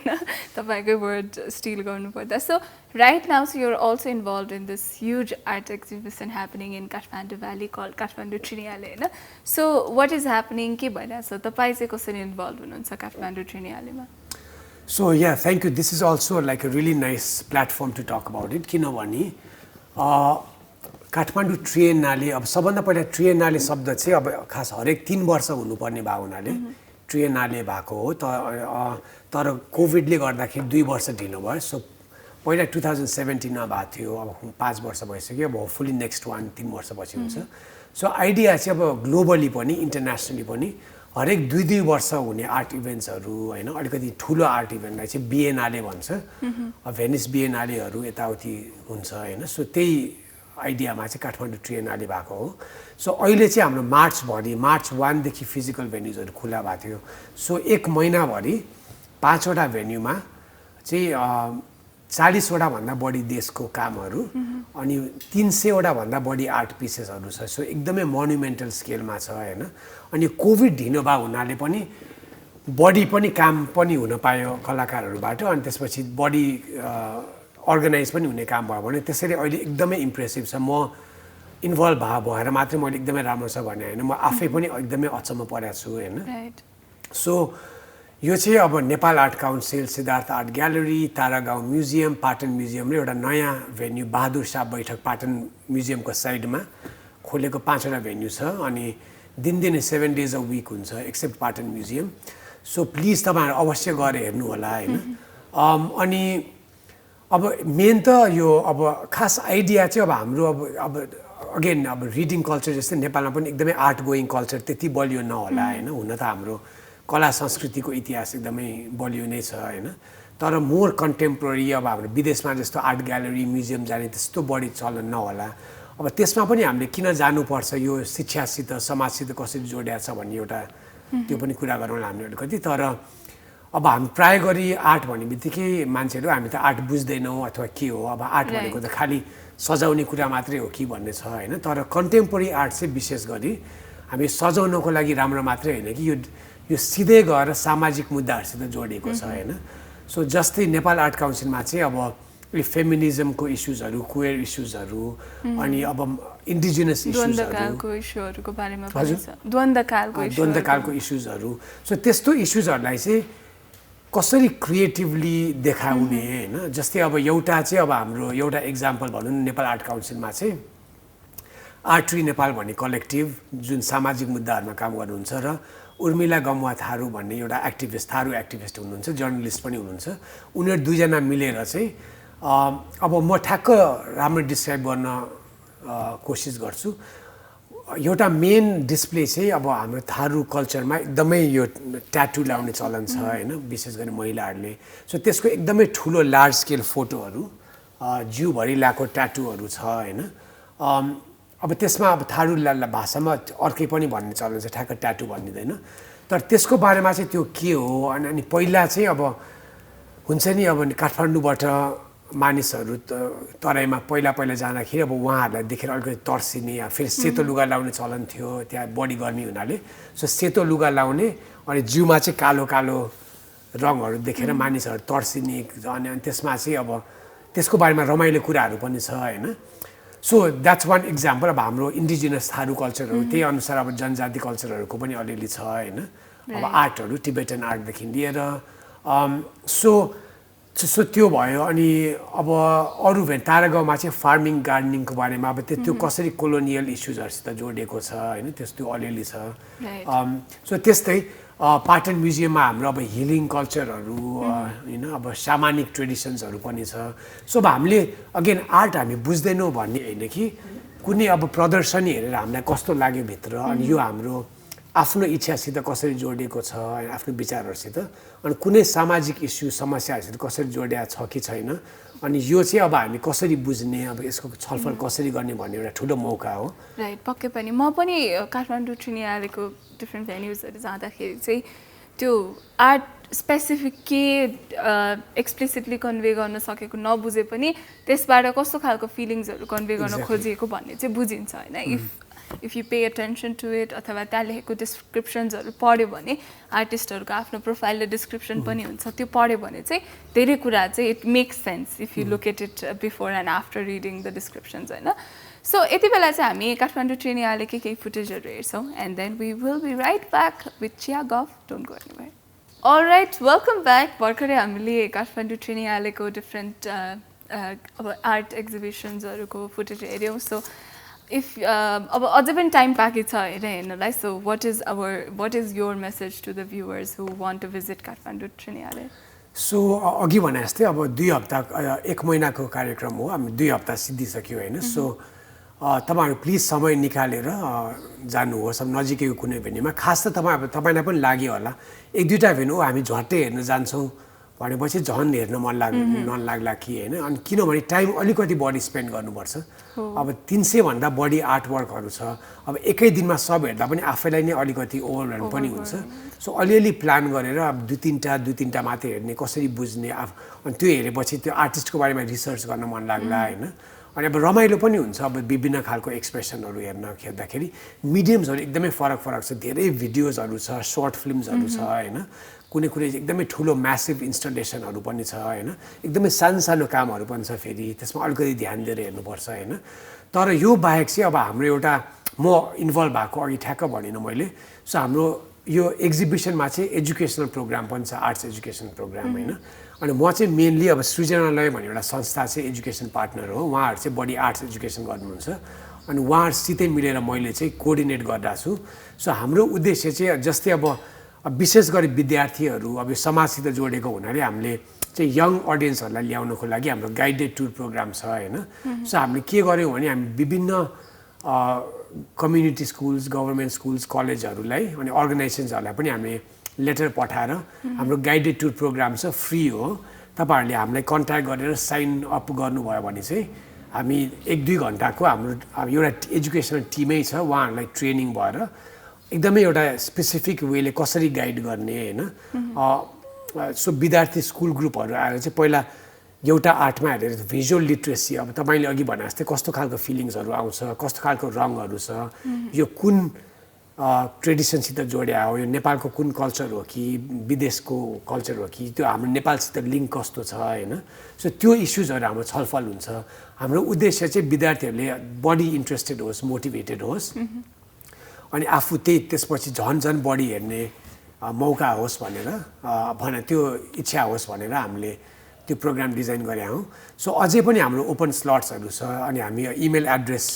तपाईकै वर्ड स्टिल गर्नुपर्दा so right now so you're also involved in this huge art exhibition happening in Kathmandu Valley called Kathmandu Triennale हैन so what is happening के भइरहेछ तपाई चाहिँ कसरी involve हुनुहुन्छ Kathmandu ट्रिनियालेमा So yeah, thank you. This is also like a really nice platform to talk about it. किनभने काठमाडौँ ट्रिएनाले अब सबभन्दा पहिला ट्रिएनाले शब्द चाहिँ अब खास हरेक 3 वर्ष हुनुपर्ने भएको हुनाले ट्रिएनाले भएको हो तर कोभिडले गर्दाखेरि 2 वर्ष ढिलो भयो सो पहिला 2017 मा भएको थियो अब 5 वर्ष भइसक्यो अब होपफुली नेक्स्ट 3 वर्षपछि हुन्छ सो आइडिया चाहिँ अब ग्लोबली पनि इन्टरनेसनली पनि हरेक 2 वर्ष हुने आर्ट इभेन्ट्सहरू हैन अलिकति ठुलो आर्ट इभेन्टलाई चाहिँ बिएनाले भन्छ भेनिस बिएनालेहरू यताउति हुन्छ हैन सो त्यही आइडियामा चाहिँ काठमाडौँ ट्रिएनाले भएको हो सो अहिले चाहिँ हाम्रो मार्च 1 देखि फिजिकल भेन्यूजहरू खुला भएको थियो सो 1 महिनाभरि 5 वटा भेन्यूमा चाहिँ 40 वटा भन्दा बढी देशको कामहरू अनि 300 वटा भन्दा बढी आर्ट पिसेसहरू छ सो एकदमै मोनुमेन्टल स्केलमा छ हैन अनि कोभिड ढिलो भएको हुनाले पनि बढी पनि काम पनि हुन पायो कलाकारहरूबाट अनि त्यसपछि बढी अर्गनाइज पनि हुने काम भयो भने त्यसैले अहिले एकदमै इम्प्रेसिभ छ म इन्भल्भ भएर मात्रै मैले एकदमै राम्रो छ भने हैन म आफै पनि एकदमै अचम्म परेको छु हैन सो यो चाहिँ अब Nepal art council Siddhartha art gallery Taragaon museum Patan म्युजियमले एउटा नयाँ भेन्यू बहादुर शाह बैठक पाटन म्युजियमको साइडमा खोलेको 5 वटा भेन्यू छ अनि दिनदिनै 7 डेज अ विक हुन्छ except Patan museum so please तपाईहरु अवश्य गएर हेर्नु होला हैन अनि अब मेन त यो अब खास आइडिया चाहिँ अब हाम्रो अब अगेन अब रिडिङ कल्चर जस्तै नेपालमा पनि एकदमै आर्ट गोइङ कल्चर त्यति बलियो नहोला हैन हुन त हाम्रो कला संस्कृतिको इतिहास एकदमै बलियो नै छ हैन तर मोर कन्टेम्पोरेरी अब हाम्रो विदेशमा जस्तो आर्ट ग्यालरी म्युजियम जाने त्यस्तो बढी चलन नहोला अब त्यसमा पनि हामीले किन जानुपर्छ यो शिक्षासित समाजसित कसरी जोडिया छ भन्ने एउटा त्यो पनि कुरा गरौँला हामीले अलिकति तर अब हामी प्राय गरी आर्ट भन्ने बित्तिकै मान्छेहरू हामी त आर्ट बुझ्दैनौँ अथवा के हो अब आर्ट भनेको त खालि सजाउने कुरा मात्रै हो कि भन्ने छ हैन तर कन्टेम्पोरेरी आर्ट चाहिँ विशेष गरी हामी सजाउनको लागि राम्रो मात्रै हैन कि यो सिधै गएर सामाजिक मुद्दाहरूसित जोडिएको छ हैन सो जस्तै नेपाल आर्ट काउन्सिलमा चाहिँ अब फेमिनिजमको इस्युजहरू क्वेयर इस्युजहरू अनि अब इन्डिजिनस इस्युजहरूको बारेमा पनि छ द्वन्द्वकालको इस्युजहरू सो त्यस्तो इस्युजहरूलाई चाहिँ कसरी क्रिएटिभली देखाउने हैन जस्तै अब एउटा चाहिँ अब हाम्रो एउटा एक्जाम्पल भनौँ नेपाल आर्ट काउन्सिलमा चाहिँ आर्ट्री नेपाल भन्ने कलेक्टिभ जुन सामाजिक मुद्दाहरूमा काम गर्नुहुन्छ र उर्मिला गम्वा थारू भन्ने एउटा थारू एक्टिभिस्ट हुनुहुन्छ जर्नलिस्ट पनि हुनुहुन्छ उनीहरू दुईजना मिलेर चाहिँ अब म ठ्याक्क राम्रो डिस्क्राइब गर्न कोसिस गर्छु एउटा मेन डिस्प्ले चाहिँ अब हाम्रो थारू कल्चरमा एकदमै यो ट्याटु लाउने चलन छ हैन विशेष गरी महिलाहरूले सो त्यसको एकदमै ठुलो लार्ज स्केल फोटोहरू जिउभरि लाको ट्याटुहरू छ हैन अब त्यसमा अब थारू भाषामा अर्कै पनि भन्ने चलन छ ठ्याक्क ट्याटु भनिँदैन तर त्यसको बारेमा चाहिँ त्यो के हो अनि पहिला चाहिँ अब हुन्छ नि अब काठमाडौँबाट मानिसहरू तराईमा पहिला जाँदाखेरि अब उहाँहरूलाई देखेर अलिकति तर्सिने या फेरि सेतो लुगा लाउने चलन थियो त्यहाँ बढी गर्मी हुनाले सो सेतो लुगा लाउने अनि जिउमा चाहिँ कालो कालो रङहरू देखेर मानिसहरू तर्सिने अनि त्यसमा चाहिँ अब त्यसको बारेमा रमाइलो कुराहरू पनि छ हैन सो द्याट्स वान इक्जाम्पल अब हाम्रो इन्डिजिनस थारू कल्चरहरू त्यही अनुसार अब जनजाति कल्चरहरूको पनि अलिअलि छ हैन अब आर्टहरू टिबेटन आर्टदेखि लिएर सो त्यो भयो अनि अब अरू तारागाउँमा चाहिँ फार्मिङ गार्डनिङको बारेमा अब त्यो कसरी कोलोनियल इस्युजहरूसित जोडिएको छ होइन त्यस्तो अलिअलि छ सो त्यस्तै पाटन म्युजियममा हाम्रो अब हिलिङ कल्चरहरू होइन अब सामानिक ट्रेडिसन्सहरू पनि छ सो अब हामीले अगेन आर्ट हामी बुझ्दैनौँ भन्ने होइन कि कुनै अब प्रदर्शनी हेरेर हामीलाई कस्तो लाग्यो भित्र अनि यो हाम्रो आफ्नो इच्छासित कसरी जोडिएको छ आफ्नो विचारहरूसित अनि कुनै सामाजिक इस्यु समस्याहरूसित कसरी जोडिएको छ कि छैन अनि यो चाहिँ अब हामी कसरी बुझ्ने अब यसको छलफल कसरी गर्ने भन्ने एउटा ठुलो मौका हो राइट पक्कै पनि म पनि काठमाडौँ ट्रिनियालेको डिफ्रेन्ट भेन्युजहरू जाँदाखेरि चाहिँ त्यो आर्ट स्पेसिफिक के एक्सप्लिसिटली कन्भे गर्न सकेको नबुझे पनि त्यसबाट कस्तो खालको फिलिङ्सहरू कन्भे गर्न खोजिएको भन्ने चाहिँ बुझिन्छ होइन if you pay attention to it अथवा त्यहाँ लेखेको डिस्क्रिप्सन्सहरू पढ्यो भने आर्टिस्टहरूको आफ्नो प्रोफाइल र डिस्क्रिप्सन पनि हुन्छ त्यो पढ्यो भने चाहिँ धेरै कुरा चाहिँ it makes sense if you look at it before and after reading the descriptions होइन सो यति बेला चाहिँ हामी काठमाडौँ ट्रेनियालेकै केही फुटेजहरू हेर्छौँ and then we will be right back with Chiya Guff don't go anywhere alright welcome back भर्खरै हामीले काठमाडौँ ट्रेनियालेको डिफ्रेन्ट अब आर्ट एक्जिबिसन्सहरूको फुटेज हेऱ्यौँ सो इफ अब अझै पनि टाइम बाँकी छ होइन हेर्नलाई so what is your message to the viewers who want to visit Kathmandu triennale so अघि भने जस्तै अब 2 हप्ता 1 महिनाको कार्यक्रम हो हामी 2 हप्ता सिद्धिसक्यो होइन सो तपाईँहरू प्लिज समय निकालेर जानुहोस् अब नजिकैको कुनै भेन्यूमा खास त तपाईँलाई पनि लाग्यो होला 1-2टा भेन्यू हामी झट्टै हेर्न जान्छौँ भनेपछि झन् हेर्न नलाग्ला कि होइन अनि किनभने टाइम अलिकति बढी स्पेन्ड गर्नुपर्छ अब 300 भन्दा बढी आर्टवर्कहरू छ अब एकै दिनमा सब हेर्दा पनि आफैलाई नै अलिकति ओभरवेल्म पनि हुन्छ सो अलिअलि प्लान गरेर अब 2-3टा मात्रै हेर्ने कसरी बुझ्ने अनि त्यो हेरेपछि त्यो आर्टिस्टको बारेमा रिसर्च गर्न मन लाग्ला होइन अनि अब रमाइलो पनि हुन्छ अब विभिन्न खालको एक्सप्रेसनहरू हेर्दाखेरि मिडियम्सहरू एकदमै फरक छ धेरै भिडियोजहरू छ सर्ट फिल्म्सहरू छ होइन कुनै एकदमै ठुलो म्यासिभ इन्स्टलेसनहरू पनि छ होइन एकदमै सानो कामहरू पनि छ फेरि त्यसमा अलिकति ध्यान दिएर हेर्नुपर्छ होइन तर यो बाहेक चाहिँ अब हाम्रो एउटा म इन्भल्भ भएको अघि ठ्याक्क भनिनँ मैले सो हाम्रो यो एक्जिबिसनमा चाहिँ एजुकेसनल प्रोग्राम पनि छ आर्ट्स एजुकेसन प्रोग्राम होइन अनि म चाहिँ मेनली अब सृजनालय भन्ने एउटा संस्था चाहिँ एजुकेसन पार्टनर हो उहाँहरू चाहिँ बढी आर्ट्स एजुकेसन गर्नुहुन्छ अनि उहाँहरूसितै मिलेर मैले चाहिँ कोअर्डिनेट गरिरहेको छु सो हाम्रो उद्देश्य चाहिँ जस्तै अब विशेष गरी विद्यार्थीहरू अब यो समाजसित जोडेको हुनाले हामीले चाहिँ यङ अडियन्सहरूलाई ल्याउनको लागि हाम्रो गाइडेड टुर प्रोग्राम छ होइन सो हामीले के गर्यौँ भने हामी विभिन्न कम्युनिटी स्कुल्स गभर्मेन्ट स्कुल्स कलेजहरूलाई अनि अर्गनाइजेसन्सहरूलाई पनि हामीले लेटर पठाएर हाम्रो गाइडेड टुर प्रोग्राम छ फ्री हो तपाईँहरूले हामीलाई कन्ट्याक्ट गरेर साइन अप गर्नुभयो भने चाहिँ हामी 1-2 घन्टाको हाम्रो एउटा एजुकेसनल टिमै छ उहाँहरूलाई ट्रेनिङ भएर एकदमै एउटा स्पेसिफिक वेले कसरी गाइड गर्ने होइन सो विद्यार्थी स्कुल ग्रुपहरू आएर चाहिँ पहिला एउटा आर्टमा हेरेर भिजुअल लिट्रेसी अब तपाईँले अघि भने जस्तै कस्तो खालको फिलिङ्सहरू आउँछ कस्तो खालको रङहरू छ यो कुन ट्रेडिसनसित जोड्या हो यो नेपालको कुन कल्चर हो कि विदेशको कल्चर हो कि त्यो हाम्रो नेपालसित लिङ्क कस्तो छ होइन सो त्यो इस्युजहरू हाम्रो छलफल हुन्छ हाम्रो उद्देश्य चाहिँ विद्यार्थीहरूले बढी इन्ट्रेस्टेड होस् मोटिभेटेड होस् अनि आफू त्यसपछि झन् बढी हेर्ने मौका होस् भनेर त्यो इच्छा होस् भनेर हामीले त्यो प्रोग्राम डिजाइन गरे हौँ सो अझै पनि हाम्रो ओपन स्लट्सहरू छ अनि हामी इमेल एड्रेस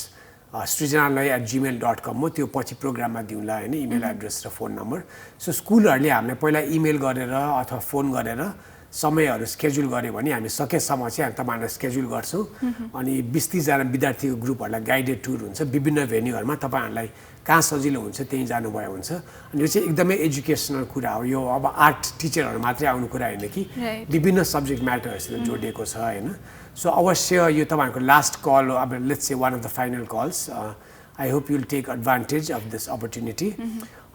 srijanalay@gmail.com हो त्यो पछि प्रोग्राममा दिउँला होइन इमेल एड्रेस र फोन नम्बर सो स्कुलहरूले हामीलाई पहिला इमेल गरेर अथवा फोन गरेर समयहरू स्केड्युल गऱ्यो भने हामी सकेसम्म चाहिँ हामी तपाईँहरूलाई स्केड्युल गर्छौँ अनि 20-30 जना विद्यार्थीको ग्रुपहरूलाई गाइडेड टुर हुन्छ विभिन्न भेन्यूहरूमा तपाईँहरूलाई कहाँ सजिलो हुन्छ त्यहीँ जानुभयो हुन्छ अनि यो चाहिँ एकदमै एजुकेसनल कुरा हो यो अब आर्ट टिचरहरू मात्रै आउनु कुरा होइन कि विभिन्न सब्जेक्ट म्याटरहरूसित जोडिएको छ होइन सो अवश्य यो तपाईँहरूको लास्ट कल हो अब let's say one of the final calls I hope you'll take advantage of this opportunity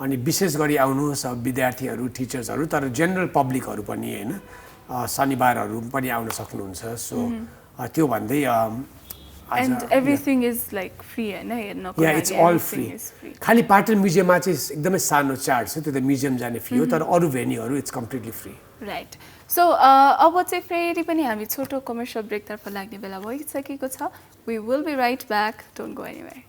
अनि विशेष गरी आउनुहोस् अब विद्यार्थीहरू टिचर्सहरू तर जेनरल पब्लिकहरू पनि होइन शनिबारहरू पनि आउन सक्नुहुन्छ सो त्यो भन्दै And everything is like free, right? Yeah, it's all free. खाली पाटन म्युजियममा चाहिँ एकदमै सानो चार्ज छ त्यो त म्युजियम जाने फी हो तर अरू भेन्यूहरू it's completely free right so अब चाहिँ फेरि पनि हामी छोटो कमर्सियल ब्रेकतर्फ लाग्ने बेला भइसकेको छ we will be right back don't go anywhere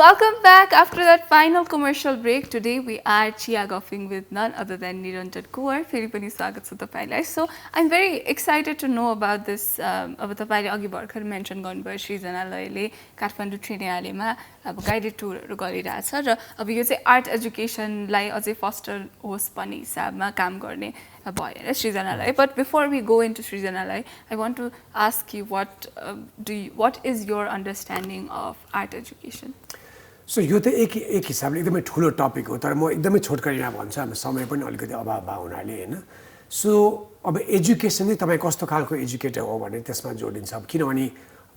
Welcome back after that final commercial break. Today we are Chiya Guffing with none other than Niranjan Kunwar. फेरि पनि स्वागत छ तपाईलाई. So I'm very excited to know about this. अब तपाईले अघि भर्खर mention गर्नुभयो सृजनालयले काठमाडौँ ट्रेनिङमा अब गाइडेड टुरहरु गरिरहेछ र अब यो चाहिँ आर्ट एजुकेसनलाई अझै फस्टर होस् भन्ने हिसाबमा काम गर्ने भयो हैन सृजनालय. But before we go into सृजनालय, I want to ask you what is your understanding of art education? So यो त एक हिसाबले एकदमै ठुलो टपिक हो, तर म एकदमै छोटकरीमा भन्छु, हाम्रो समय पनि अलिकति अभाव भयो हुनाले हैन. सो अब एजुकेसन चाहिँ तपाईँ कस्तो खालको एजुकेटर हो भने त्यसमा जोडिन्छ. अब किनभने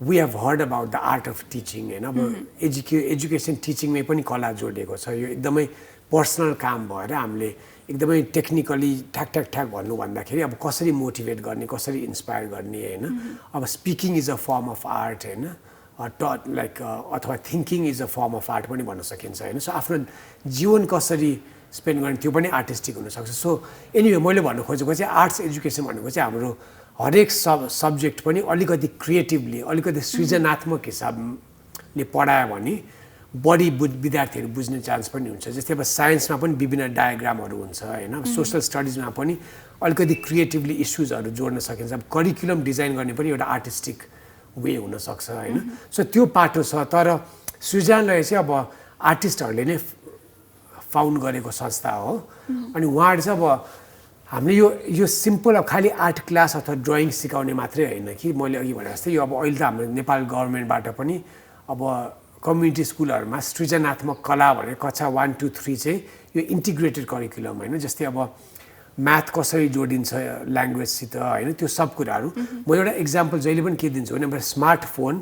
we have heard about the art of teaching हैन. अब एजुकेसन टिचिङमै पनि कला जोडिएको छ. यो एकदमै पर्सनल काम भएर हामीले एकदमै टेक्निकली ठ्याक भन्नु भन्दाखेरि अब कसरी मोटिभेट गर्ने, कसरी इन्स्पायर गर्ने हैन. अब speaking is a form of art हैन. अथवा thinking is a form of art पनि भन्न सकिन्छ हैन. सो आफ्नो जीवन कसरी स्पेन्ड गर्ने त्यो पनि आर्टिस्टिक हुनसक्छ. सो एनिवे मैले भन्नु खोजेको चाहिँ आर्ट्स एजुकेसन भनेको चाहिँ हाम्रो हरेक सब्जेक्ट पनि अलिकति क्रिएटिभली, अलिकति सृजनात्मक हिसाबले पढायो भने बढी विद्यार्थीहरू बुझ्ने चान्स पनि हुन्छ. जस्तै अब साइन्समा पनि विभिन्न डायग्रामहरू हुन्छ हैन. सोसल स्टडिजमा पनि अलिकति क्रिएटिभली इस्युजहरू जोड्न सकिन्छ. अब करिकुलम डिजाइन गर्ने पनि एउटा आर्टिस्टिक वे हुनसक्छ हैन. सो त्यो पाटो छ. तर सृजनालय चाहिँ अब आर्टिस्टहरूले नै फाउन्ड गरेको संस्था हो. अनि उहाँहरू चाहिँ अब हामीले यो सिम्पल अब खालि आर्ट क्लास अथवा ड्रइङ सिकाउने मात्रै होइन कि मैले अघि भने जस्तै यो अब अहिले त हाम्रो नेपाल गभर्मेन्टबाट पनि अब कम्युनिटी स्कुलहरूमा सृजनात्मक कला भनेर कक्षा 1, 2, 3 चाहिँ यो इन्टिग्रेटेड करिकुलम हैन. जस्तै अब म्याथ कसरी जोडिन्छ ल्याङ्ग्वेजसित हैन, त्यो सब कुराहरू. म एउटा इक्जाम्पल जहिले पनि के दिन्छु भने अब स्मार्टफोन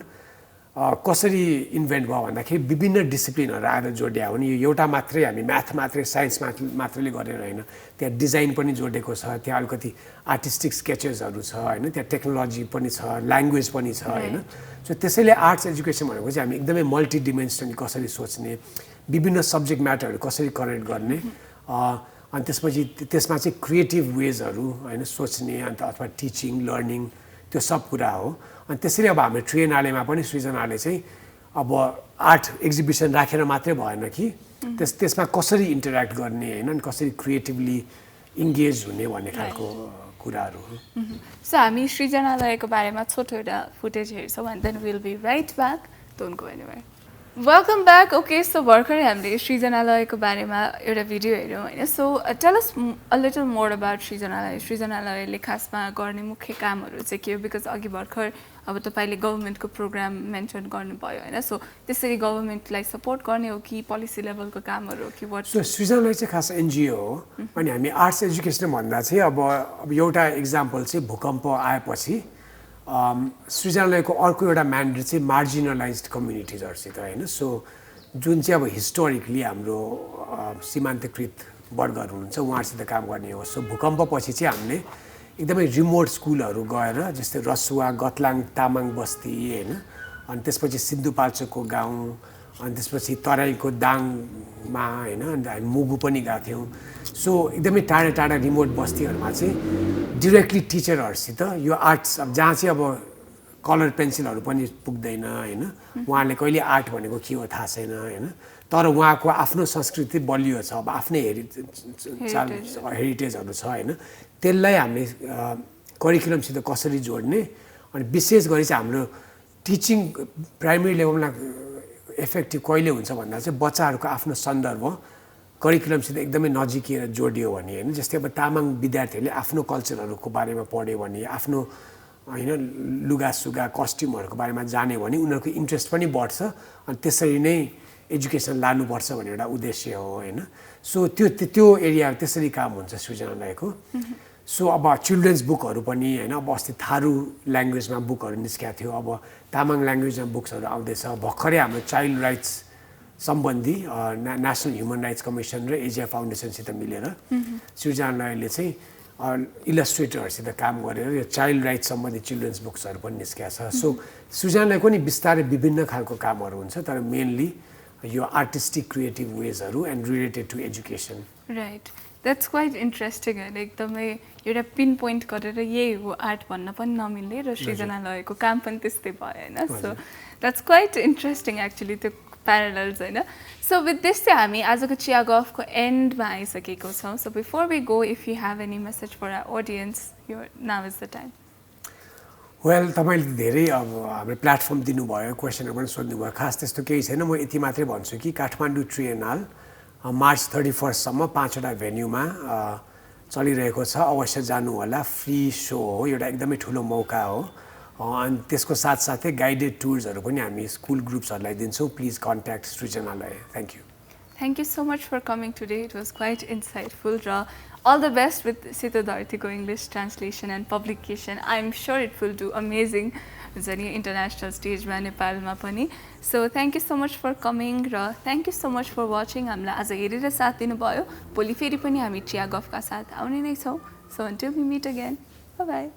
कसरी इन्भेन्ट भयो भन्दाखेरि विभिन्न डिसिप्लिनहरू आएर जोड्या हो नि. यो एउटा मात्रै हामी म्याथ मात्रै साइन्स मात्रैले गरेर होइन, त्यहाँ डिजाइन पनि जोडेको छ, त्यहाँ अलिकति आर्टिस्टिक स्केचेसहरू छ हैन, त्यहाँ टेक्नोलोजी पनि छ, ल्याङ्ग्वेज पनि छ हैन. सो त्यसैले आर्ट्स एजुकेसन भनेको चाहिँ हामी एकदमै मल्टिडिमेन्सनली कसरी सोच्ने, विभिन्न सब्जेक्ट म्याटरहरू कसरी कनेक्ट गर्ने, अनि त्यसपछि त्यसमा चाहिँ क्रिएटिभ वेजहरू हैन सोच्ने, अन्त अथवा टिचिङ लर्निङ त्यो सब कुरा हो. अनि त्यसरी अब हाम्रो ट्रेनालयमा पनि सृजनाले चाहिँ अब आर्ट एक्जिबिसन राखेर मात्रै भएन कि त्यसमा कसरी इन्टरेक्ट गर्ने हैन, अनि कसरी क्रिएटिभली इन्गेज हुने भन्ने खालको कुराहरू हो. सो हामी सृजनालयको बारेमा छोटो एउटा फुटेज हेर्छौँ and then we'll be right back. Don't go anywhere. Welcome back. Okay, so भर्खरै हामीले सृजनालयको बारेमा एउटा भिडियो हेर्यौँ हैन. So tell us a little more about Srijanalaya. सृजनालयले खासमा गर्ने मुख्य कामहरू चाहिँ के हो? बिकज अघि भर्खर अब तपाईले गभर्नमेन्टको प्रोग्राम मेन्सन गर्नुभयो हैन. सो त्यसरी गभर्नमेन्टलाई सपोर्ट गर्ने हो कि पोलिसी लेभलको कामहरू हो कि वाट? सो सृजनालय चाहिँ खास एनजिओ हो. अनि हामी आर्ट्स एजुकेसन भन्दा चाहिँ अब एउटा इक्जाम्पल चाहिँ भूकम्प आएपछि सृजनालयको अर्को एउटा म्यान्डेट चाहिँ मार्जिनलाइज्ड कम्युनिटिजहरूसित हैन. सो जुन चाहिँ अब हिस्टोरिकली हाम्रो सीमान्तकृत वर्गहरू हुनुहुन्छ उहाँहरूसित काम गर्ने हो. सो भूकम्पपछि चाहिँ हामीले एकदमै रिमोट स्कुलहरू गएर जस्तै रसुवा, गतलाङ, तामाङ बस्ती हैन, अनि त्यसपछि सिन्धुपाल्चोकको गाउँ, अनि त्यसपछि तराईको दाङमा हैन, अनि हामी मुगु पनि गएको थियौँ. सो एकदमै टाढा टाढा रिमोट बस्तीहरूमा चाहिँ डिरेक्टली टिचरहरूसित यो आर्ट्स अब जहाँ चाहिँ अब कलर पेन्सिलहरू पनि पुग्दैन हैन, उहाँले कहिले आर्ट भनेको के हो थाहा छैन हैन, तर उहाँको आफ्नो संस्कृति बलियो छ, अब आफ्नै हेरिटेजहरू छ हैन. त्यसलाई हामीले करिकुलमसित कसरी जोड्ने, अनि विशेष गरी चाहिँ हाम्रो टिचिङ प्राइमेरी लेभलमा इफेक्टिभ कहिले हुन्छ भन्दा चाहिँ बच्चाहरूको आफ्नो सन्दर्भ करिकुलमसित एकदमै नजिकिएर जोडियो भने हैन. जस्तै अब तामाङ विद्यार्थीहरूले आफ्नो कल्चरहरूको बारेमा पढ्यो भने, आफ्नो हैन लुगासुगा कस्ट्युमहरूको बारेमा जान्यो भने उनीहरूको इन्ट्रेस्ट पनि बढ्छ. अनि त्यसरी नै एजुकेसन लानुपर्छ भन्ने एउटा उद्देश्य हो हैन. सो त्यो एरिया त्यसरी काम हुन्छ सृजनालयको. सो अब चिल्ड्रेन्स बुकहरू पनि हैन, अब अस्ति थारू ल्याङ्ग्वेजमा बुकहरू निस्केको थियो, अब तामाङ ल्याङ्ग्वेजमा बुक्सहरू आउँदैछ. भर्खरै हाम्रो चाइल्ड राइट्स सम्बन्धी नेसनल ह्युमन राइट्स कमिसन र एजिया फाउन्डेसनसित मिलेर सृजनालयले चाहिँ इलस्ट्रेटरहरूसित काम गरेर यो चाइल्ड राइट्स सम्बन्धी चिल्ड्रेन्स बुक्सहरू पनि निस्केको छ. सो सृजनालयको नि बिस्तारै विभिन्न खालको कामहरू हुन्छ, तर मेनली यो आर्टिस्टिक क्रिएटिभ वेजहरू and related to education. Right, that's quite interesting होइन. एकदमै एउटा पिन पोइन्ट गरेर यही हो आर्ट भन्न पनि नमिल्ने र सृजनालयको काम पनि त्यस्तै भयो होइन. So that's quite interesting actually. त्यो प्यारलल्स होइन सो विथ दिस चाहिँ हामी आजको चिया गफको एन्डमा आइसकेको छौँ so before we go if you have any message for our audience यो now is the time well तपाईँले धेरै अब हाम्रो प्लेटफर्म दिनुभयो क्वेसनहरू पनि सोध्नुभयो खास त्यस्तो केही छैन म यति मात्रै भन्छु कि काठमाडौँ ट्रिएनाल मार्च 31 5वटा भेन्यूमा चलिरहेको छ अवश्य जानु होला फ्री सो हो एउटा एकदमै ठुलो मौका हो अनि त्यसको साथसाथै गाइडेड टुर्सहरू पनि हामी स्कुल ग्रुप्सहरूलाई दिन्छौँ प्लिज कन्ट्याक्ट सृजनालाई thank you Thank you so much for coming today. It was quite insightful. Ra. All the best with Sito Dhartiko English translation and publication. I'm sure it will do amazing on the international stage ma Nepal ma pani. So thank you so much for coming. Ra. Thank you so much for watching. Hamla आज हेरेर साथ दिनु भयो. भोलि फेरि पनि हामी चिया गफका साथ आउने नै छौँ. So until we meet again. Bye bye.